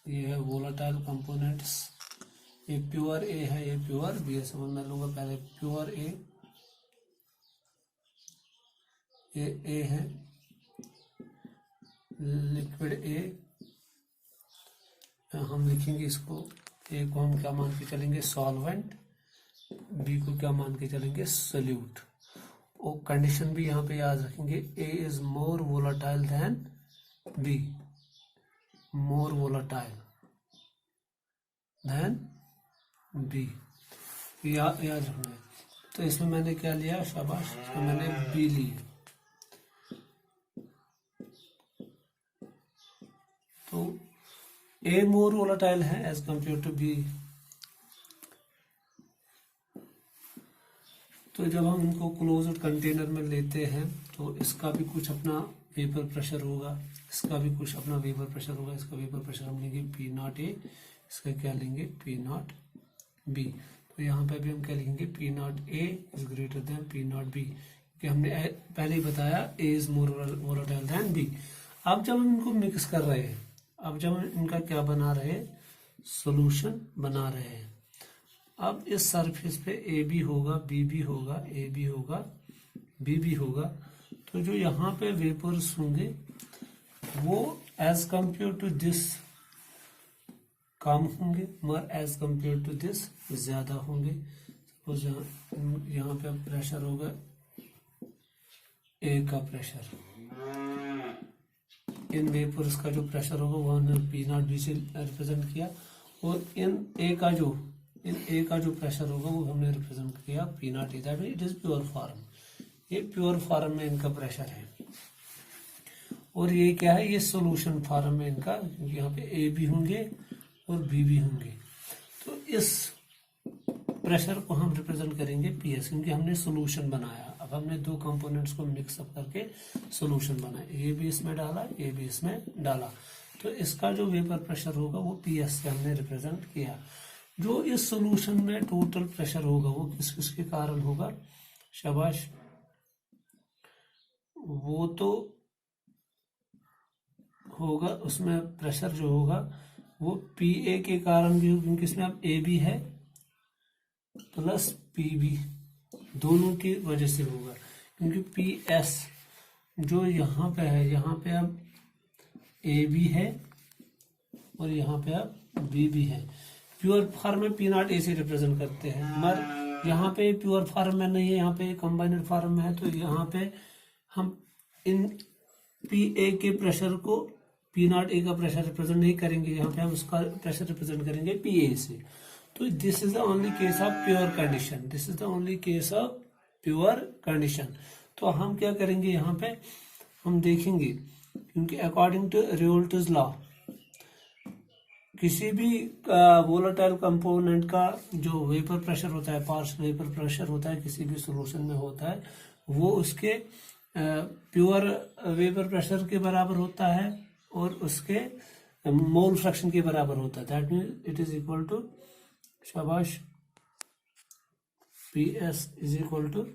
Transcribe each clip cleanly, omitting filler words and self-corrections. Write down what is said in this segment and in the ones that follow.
ये है volatile components, ये प्योर ए है, ये प्योर बी है। समझ में लूंगा पहले प्योर ए, ये ए है, लिक्विड ए, हम लिखेंगे इसको, ए को हम क्या मान के चलेंगे सॉल्वेंट, बी को क्या मान के चलेंगे सोल्यूट। और कंडीशन भी यहाँ पे याद रखेंगे, A is more volatile than B, more volatile than B, याद रखना है। तो इसमें मैंने क्या लिया, शाबाश, इसमें मैंने बी ली। तो ए मोर वोलाटाइल है एज कंपेयर टू बी। तो जब हम इनको क्लोज्ड कंटेनर में लेते हैं तो इसका भी कुछ अपना वेपर प्रेशर होगा, इसका भी कुछ अपना वेपर प्रेशर होगा। इसका वेपर प्रेशर हम लेंगे पी नॉट ए, इसका क्या लेंगे पी नॉट बी। तो यहाँ पे भी हम क्या लिखेंगे P not A is greater than P not B, क्योंकि हमने पहले ही बताया A is more volatile than B. अब जब हम इनको मिक्स कर रहे हैं, अब जब हम इनका क्या बना रहे हैं, सोल्यूशन बना रहे हैं। अब इस सरफेस पे ए बी होगा, बी भी होगा, ए बी होगा, बी भी होगा। तो जो यहाँ पे वेपर्स होंगे वो एज कंपेयर टू दिस कम होंगे, मगर एज कंपेयर टू दिस ज्यादा होंगे। सपोज यहाँ पे प्रेशर होगा ए का प्रेशर, इन वेपर्स का जो प्रेशर होगा वो हमने पी नॉट बी से रिप्रेजेंट किया, और इन ए का जो प्रेशर होगा वो हमने रिप्रेजेंट किया P not a, that mean it is pure form. ये प्योर फॉर्म में इनका प्रेशर है, और ये क्या है, ये सॉल्यूशन फॉर्म में इनका, क्योंकि यहाँ पे ए भी होंगे और बी भी होंगे। तो इस प्रेशर को हम रिप्रेजेंट करेंगे पी एस, क्योंकि हमने सॉल्यूशन बनाया। अब हमने दो कंपोनेंट्स को मिक्सअप करके सॉल्यूशन बनाया, ए भी इसमें डाला, ए भी इसमें डाला। तो इसका जो वेपर प्रेशर होगा वो पी एस से हमने रिप्रेजेंट किया। जो इस सॉल्यूशन में टोटल प्रेशर होगा वो किस किसके कारण होगा, शाबाश, वो तो होगा, उसमें प्रेशर जो होगा वो पी ए के कारण भी होगा, क्योंकि इसमें अब ए बी है प्लस पी बी, दोनों की वजह से होगा। क्योंकि पी एस जो यहाँ पे है, यहाँ पे अब ए बी है और यहाँ पे अब बी भी है। प्योर फॉर्म में पी नॉट ए से रिप्रेजेंट करते हैं, मगर यहाँ पे प्योर फॉर्म में नहीं है, यहाँ पे कंबाइनड फॉर्म में है। तो यहाँ पे हम इन पी ए के प्रेशर को पी नॉट ए का प्रेशर रिप्रेजेंट नहीं करेंगे, यहाँ पे हम उसका प्रेशर रिप्रेजेंट करेंगे पी ए से। तो this is the only case of pure condition, this is the only case of pure condition. तो हम क्या करेंगे, यहाँ पे हम देखेंगे, क्योंकि अकॉर्डिंग टू रेवोल्टास लॉ किसी भी वोलेटाइल कंपोनेंट का जो वेपर प्रेशर होता है, पार्शियल वेपर प्रेशर होता है, किसी भी सॉल्यूशन में होता है, वो उसके प्योर वेपर प्रेशर के बराबर होता है और उसके मोल फ्रैक्शन के बराबर होता है। That mean it is equal to, शाबाश, P S is equal to,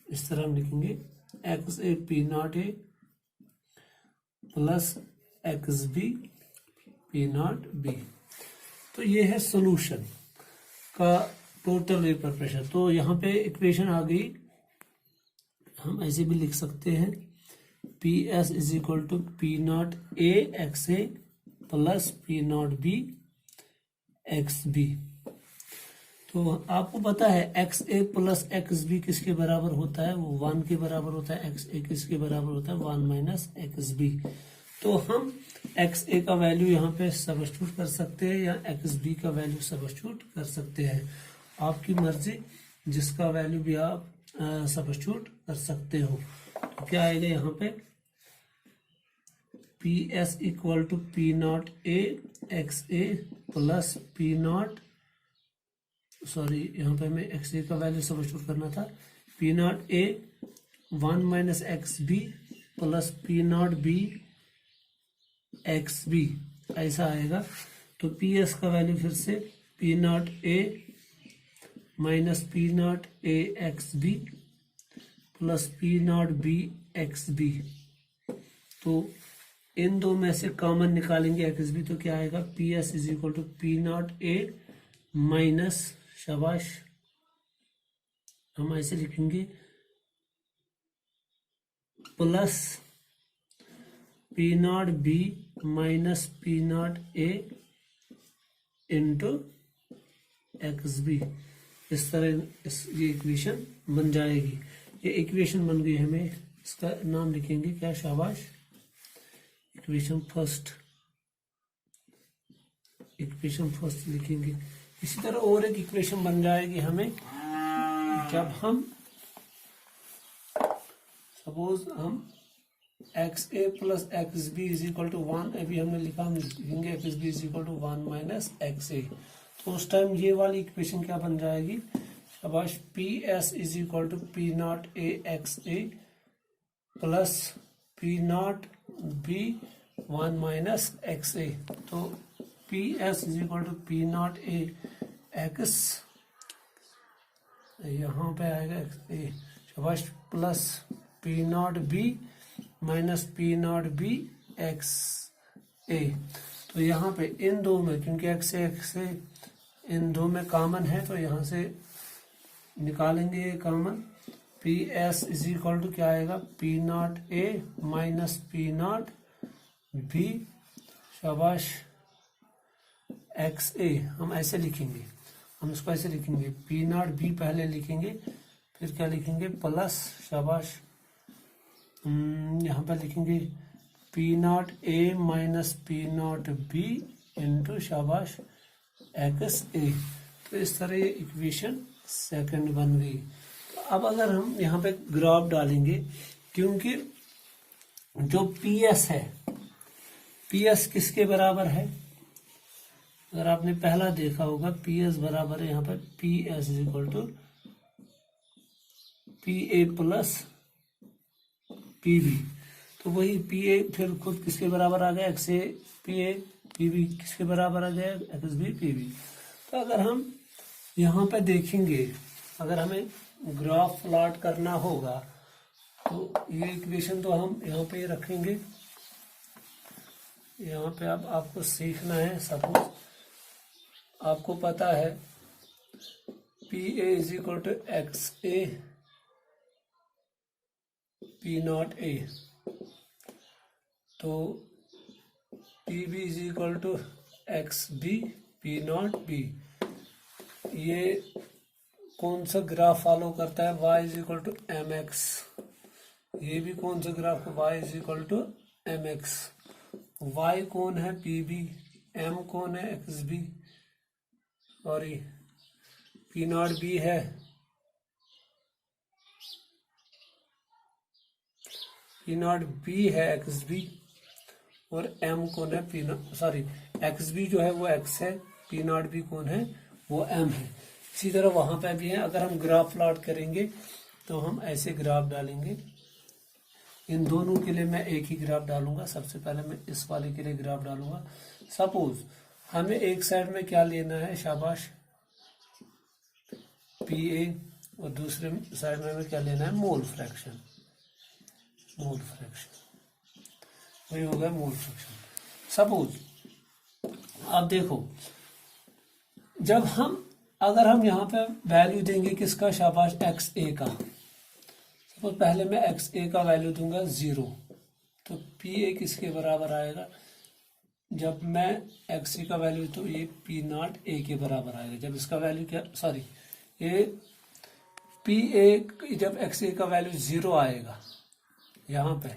इस तरह हम लिखेंगे X A P not A plus X B P not B. तो ये है सॉल्यूशन का टोटल वेपर प्रेशर। तो यहाँ पे इक्वेशन आ गई, हम ऐसे भी लिख सकते हैं P S is equal to P not A X A plus P not B X B. तो आपको पता है X A plus X B किसके बराबर होता है, वो 1 के बराबर होता है। एक्स ए किसके बराबर होता है, 1 माइनस एक्स बी। तो हम एक्स ए का वैल्यू यहाँ पे सब्स्टिट्यूट कर सकते हैं या एक्स बी का वैल्यू सब्स्टिट्यूट कर सकते हैं, आपकी मर्जी, जिसका वैल्यू भी आप सब्स्टिट्यूट कर सकते हो। तो क्या आएगा यहाँ पे, P S equal to P not A X A plus P naught, sorry यहाँ पे हमें एक्स ए का वैल्यू सब्स्टिट्यूट करना था, P not A 1 minus X B plus P not B X B, ऐसा आएगा। तो पी एस का वैल्यू फिर से P not A minus P not A X B plus P not B X B. तो इन दो में से कॉमन निकालेंगे एक्स बी, तो क्या आएगा, P S is equal to P not A minus, शाबाश, हम ऐसे लिखेंगे, plus P not B minus P not A into X B. इस तरह ये इक्वेशन बन जाएगी। ये इक्वेशन बन गई, हमें इसका नाम लिखेंगे क्या, शाबाश, इक्वेशन फर्स्ट, इक्वेशन फर्स्ट लिखेंगे। इसी तरह और एक इक्वेशन बन जाएगी हमें, जब हम सपोज हम X A plus X B is equal to 1, अभी हमने लिखा, हम लिखेंगे X B is equal to 1 minus X A. तो उस टाइम ये वाली इक्वेशन क्या बन जाएगी, शाबाश, P S is equal to P not A X A plus P not B 1 minus X A. तो P S is equal to P not A X, यहाँ पे आएगा एक्स ए, शाबाश, plus P not B minus P not B X A. तो यहाँ पे इन दो में, क्योंकि एक्स ए इन दो में कॉमन है, तो यहाँ से निकालेंगे ये common. P S is equal to क्या आएगा, P not A minus P not B, शाबाश, एक्स ए। हम ऐसे लिखेंगे, हम इसको ऐसे लिखेंगे, पी नॉट बी पहले लिखेंगे, फिर क्या लिखेंगे, प्लस, शाबाश, यहाँ पर लिखेंगे P not A minus P not be into, शाबाश, एक्स ए। तो इस तरह ये इक्वेशन सेकंड बन गई। तो अब अगर हम यहाँ पे ग्राफ डालेंगे, क्योंकि जो पी एस है, पी एस किसके बराबर है, अगर आपने पहला देखा होगा, पी एस बराबर है यहाँ पर P S is equal to P A plus P B. तो वही पी ए फिर खुद किसके बराबर आ गया, X A P A, P B किसके बराबर आ गया, एक्स बी पी बी। तो अगर हम यहाँ पे देखेंगे, अगर हमें ग्राफ प्लॉट करना होगा, तो ये इक्वेशन तो हम यहाँ पे रखेंगे। यहाँ पे अब आपको सीखना है, सपोज आपको पता है P A is equal to X A P not A, तो P B is equal to X B P not B. ये कौन सा ग्राफ फॉलो करता है, y is equal to M X. ये भी कौन सा ग्राफ है, y is equal to M X. y कौन है, पी बी, m कौन है, X B, sorry P not B है, पी नॉट बी है एक्स बी, और m कौन है, P naught, sorry X B जो है वो x है, पी नॉट बी कौन है, वो m है। इसी तरह वहां पे भी है। अगर हम ग्राफ प्लॉट करेंगे तो हम ऐसे ग्राफ डालेंगे। इन दोनों के लिए मैं एक ही ग्राफ डालूंगा। सबसे पहले मैं इस वाले के लिए ग्राफ डालूंगा। सपोज हमें एक साइड में क्या लेना है, शाबाश, पी ए, और दूसरे साइड में हमें क्या लेना है, मोल फ्रैक्शन, मोल फ्रैक्शन, वही होगा मोल फ्रैक्शन। सपोज आप देखो, जब हम अगर हम यहाँ पे वैल्यू देंगे किसका, शाबाश, एक्स ए का, सपोज पहले मैं एक्स ए का वैल्यू दूंगा 0, तो पी ए किसके बराबर आएगा, जब मैं एक्स ए का वैल्यू, तो ये पी नॉट ए के बराबर आएगा। जब इसका वैल्यू क्या, सॉरी ये पी ए, जब एक्स ए का वैल्यू 0 आएगा यहाँ पे,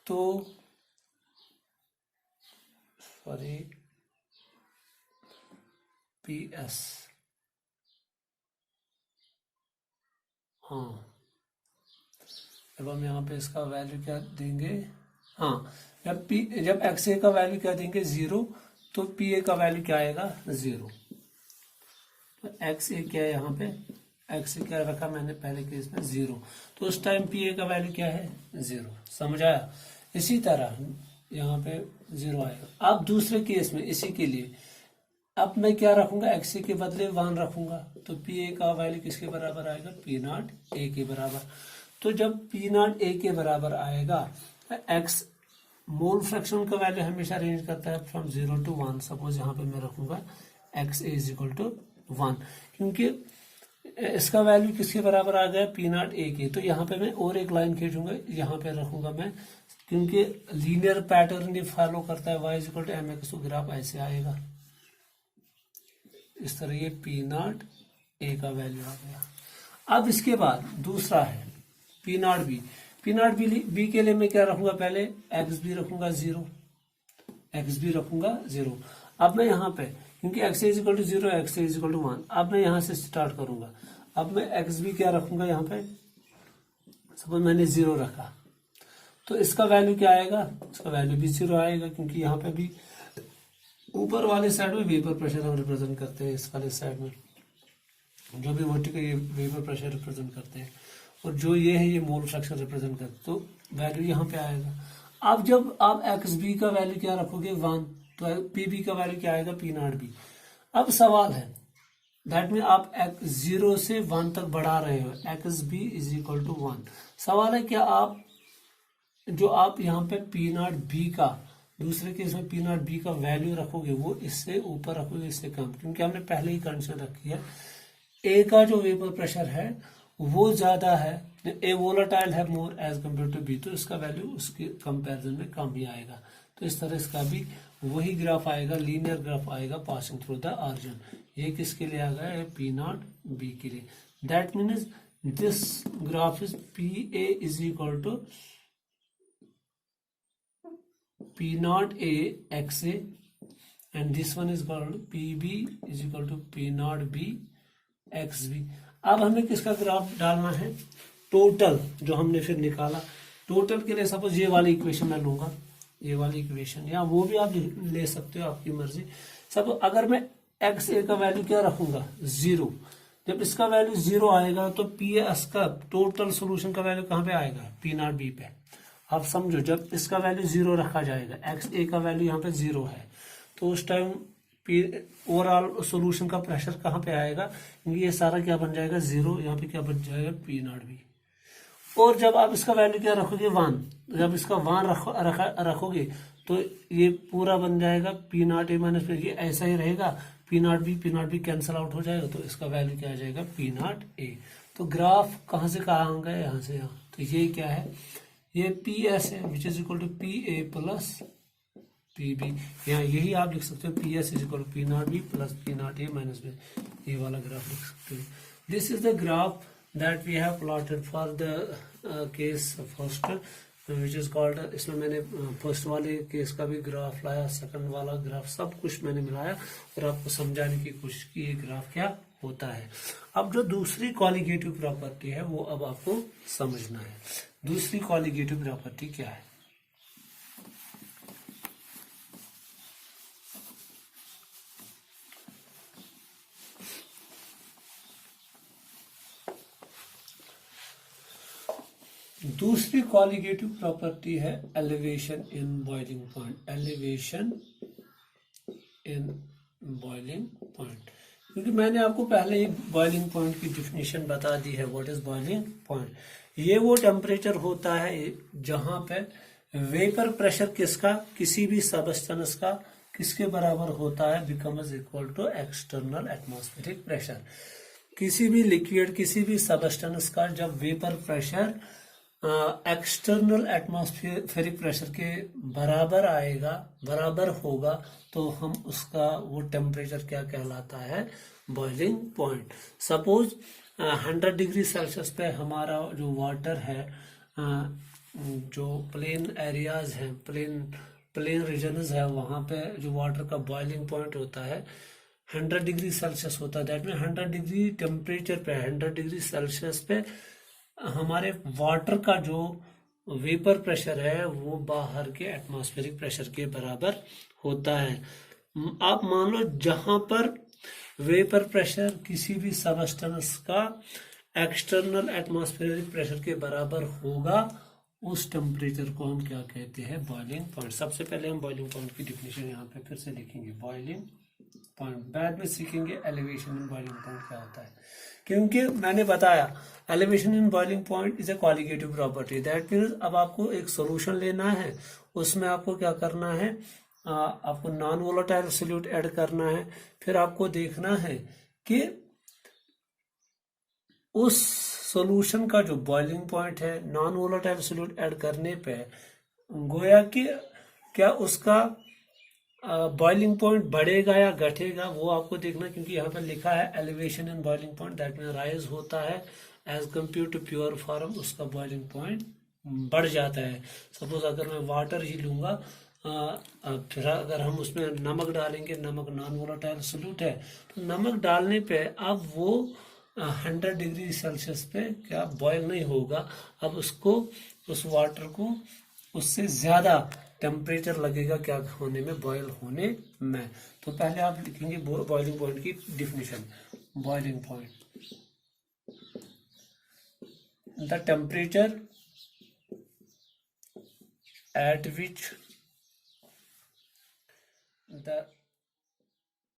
तो सॉरी पी एस, हाँ, जब हम यहाँ पे इसका वैल्यू क्या देंगे, हाँ, जब एक्स ए का वैल्यू क्या देंगे 0, तो पी ए का वैल्यू क्या आएगा 0। तो एक्स ए क्या है, यहाँ पे एक्स ए क्या रखा मैंने पहले केस में 0, तो उस टाइम पी ए का वैल्यू क्या है 0। समझ आया। इसी तरह यहाँ पे 0 आएगा। अब दूसरे केस में इसी के लिए अब मैं क्या रखूंगा, एक्स ए के बदले 1 रखूंगा, तो पी ए का वैल्यू किसके बराबर आएगा, पी नॉट ए के बराबर। तो जब पी नॉट ए के बराबर आएगा, एक्स मोल फ्रैक्शन का वैल्यू हमेशा रेंज करता है फ्रॉम 0 to 1। सपोज यहाँ पे मैं रखूंगा X A is equal to 1, क्योंकि इसका वैल्यू किसके बराबर आ गया, पी नॉट ए के। तो यहाँ पे मैं और एक लाइन खींचूंगा, यहाँ पे रखूंगा मैं, क्योंकि लीनियर पैटर्न ये फॉलो करता है, Y is equal to M X, तो ग्राफ ऐसे आएगा इस तरह, ये पी नॉट ए का वैल्यू आ गया। अब इसके बाद दूसरा है P not be. P not B के लिए मैं क्या रखूंगा, पहले एक्स बी रखूंगा 0, एक्स बी रखूंगा 0। अब मैं यहाँ पे, क्योंकि X is equal to 0, X is equal to 1, अब मैं यहाँ से स्टार्ट करूंगा। अब मैं एक्स बी क्या रखूंगा, यहाँ पे सपोज मैंने 0 रखा, तो इसका वैल्यू क्या आएगा, इसका वैल्यू भी 0 आएगा, क्योंकि यहाँ पे भी ऊपर वाले साइड में वेपर प्रेशर हम रिप्रेजेंट करते हैं, इस वाले साइड में जो भी वर्टिकल ये वेपर प्रेशर रिप्रेजेंट करते हैं, और जो ये है ये मोल फ्रैक्शन रिप्रेजेंट करते हैं, तो वैल्यू यहाँ पे आएगा। अब जब आप एक्स बी का वैल्यू क्या रखोगे 1, तो पी बी का वैल्यू क्या आएगा, पी नॉट बी। अब सवाल है, दैट मीन आप 0 से 1 तक बढ़ा रहे हो, X B is equal to 1। सवाल है क्या आप जो आप यहाँ पे पी नॉट बी का, दूसरे केस में पी नॉट बी का वैल्यू रखोगे वो इससे ऊपर रखोगे, इससे कम, क्योंकि हमने पहले ही कंडीशन रखी है ए का जो वेपर प्रेशर है वो ज्यादा है, ए वोलाटाइल है more as compared to B, तो इसका वैल्यू उसके कंपैरिजन में कम ही आएगा। तो इस तरह इसका भी वही ग्राफ आएगा, लीनियर ग्राफ आएगा पासिंग थ्रू द ऑरिजिन। ये किसके लिए आ गया, पी नॉट बी के लिए। That means this graph is P A is equal to P not A X A, and this one is called P B is equal to P not B X B. अब हमें किसका graph डालना है, total जो हमने फिर निकाला। Total के लिए सपोज ये वाली इक्वेशन मैं लूंगा, ये वाली इक्वेशन, या वो भी आप ले सकते हो, आपकी मर्जी। सब अगर मैं एक्स ए का वैल्यू क्या रखूंगा 0, जब इसका वैल्यू 0 आएगा तो पी एस का टोटल सोल्यूशन का वैल्यू कहाँ पे आएगा, पी नॉट बी पे। आप समझो जब इसका वैल्यू 0 रखा जाएगा, एक्स ए का वैल्यू यहाँ पे 0 है, तो उस टाइम ओवरऑल सोल्यूशन का प्रेशर कहाँ पे आएगा, क्योंकि ये सारा क्या बन जाएगा 0, यहाँ पे क्या बन जाएगा पी नॉट बी। और जब आप इसका वैल्यू क्या रखोगे 1, जब इसका 1 रखोगे तो ये पूरा बन जाएगा पी नॉट ए माइनस, ये ऐसा ही रहेगा, P not be cancel out हो जाएगा, तो इसका वैल्यू क्या आ जाएगा पी नॉट ए। तो ग्राफ कहाँ से कहाँ आ गया, यहाँ से यहाँ। तो ये क्या है, ये पी एस है which is equal to P A plus P B. यहाँ यही आप लिख सकते हो, P S is equal to P not B plus P not A minus B, ये वाला ग्राफ लिख सकते हो। This is the graph that we have plotted for the case first which is called, इसमें मैंने फर्स्ट वाले case का भी ग्राफ लाया, सेकंड वाला ग्राफ, सब कुछ मैंने मिलाया और आपको समझाने की कोशिश की ये ग्राफ क्या होता है। अब जो दूसरी कॉलिगेटिव प्रॉपर्टी है वो अब आपको समझना है। दूसरी कॉलिगेटिव प्रॉपर्टी क्या है, दूसरी कॉलिगेटिव प्रॉपर्टी है elevation in boiling point. Elevation in boiling point, क्योंकि मैंने आपको पहले ही बॉइलिंग पॉइंट की डिफिनेशन बता दी है। व्हाट इज बॉइलिंग पॉइंट, ये वो टेम्परेचर होता है जहां पे वेपर प्रेशर किसका, किसी भी सबस्टेंस का किसके बराबर होता है, becomes equal to external atmospheric pressure. किसी भी लिक्विड, किसी भी सबस्टेंस का जब vapour pressure external atmospheric pressure के बराबर आएगा, बराबर होगा, तो हम उसका वो टेम्परेचर क्या कहलाता है, boiling point. Suppose 100 degree Celsius पे हमारा जो वाटर है, जो प्लेन एरियाज हैं, प्लेन रीजन्स है, वहां पे जो वाटर का बॉइलिंग पॉइंट होता है 100 डिग्री सेल्सियस होता है। दैट मीन 100 डिग्री टेम्परेचर पे, 100 डिग्री सेल्सियस पे हमारे वाटर का जो वेपर प्रेशर है वो बाहर के एटमॉस्फेरिक प्रेशर के बराबर होता है। आप मान लो जहां पर वेपर प्रेशर किसी भी सबस्टेंस का एक्सटर्नल एटमॉस्फेरिक प्रेशर के बराबर होगा, उस टेम्परेचर को हम क्या कहते हैं, बॉइलिंग पॉइंट। सबसे पहले हम बॉइलिंग पॉइंट की डिफिनेशन यहाँ पे फिर से लिखेंगे। बॉइलिंग पॉइंट, बाद में सीखेंगे एलिवेशन इन बॉइलिंग पॉइंट क्या होता है। क्योंकि मैंने बताया elevation in boiling point is a qualitative property, that means अब आपको एक सॉल्यूशन लेना है, उसमें आपको क्या करना है, आपको नॉन वोलेटाइल सॉल्यूट ऐड करना है, फिर आपको देखना है कि उस सॉल्यूशन का जो बॉइलिंग पॉइंट है नॉन वोलेटाइल सॉल्यूट ऐड करने पे गोया कि क्या उसका बॉइलिंग पॉइंट बढ़ेगा या घटेगा, वो आपको देखना, क्योंकि यहाँ पर लिखा है elevation in boiling point, that mean rise होता है as compared to pure form, उसका बॉइलिंग पॉइंट बढ़ जाता है। सपोज अगर मैं वाटर ही लूंगा, फिर अगर हम उसमें नमक डालेंगे, नमक नॉन वोलेटाइल सॉल्यूट है, तो नमक डालने पे अब वो 100 डिग्री सेल्सियस पे क्या बॉयल नहीं होगा, अब उसको उस वाटर को उससे ज्यादा टेम्परेचर लगेगा क्या होने में, बॉयल होने में। तो पहले आप लिखेंगे बॉइलिंग पॉइंट की definition. Boiling point, the temperature at which the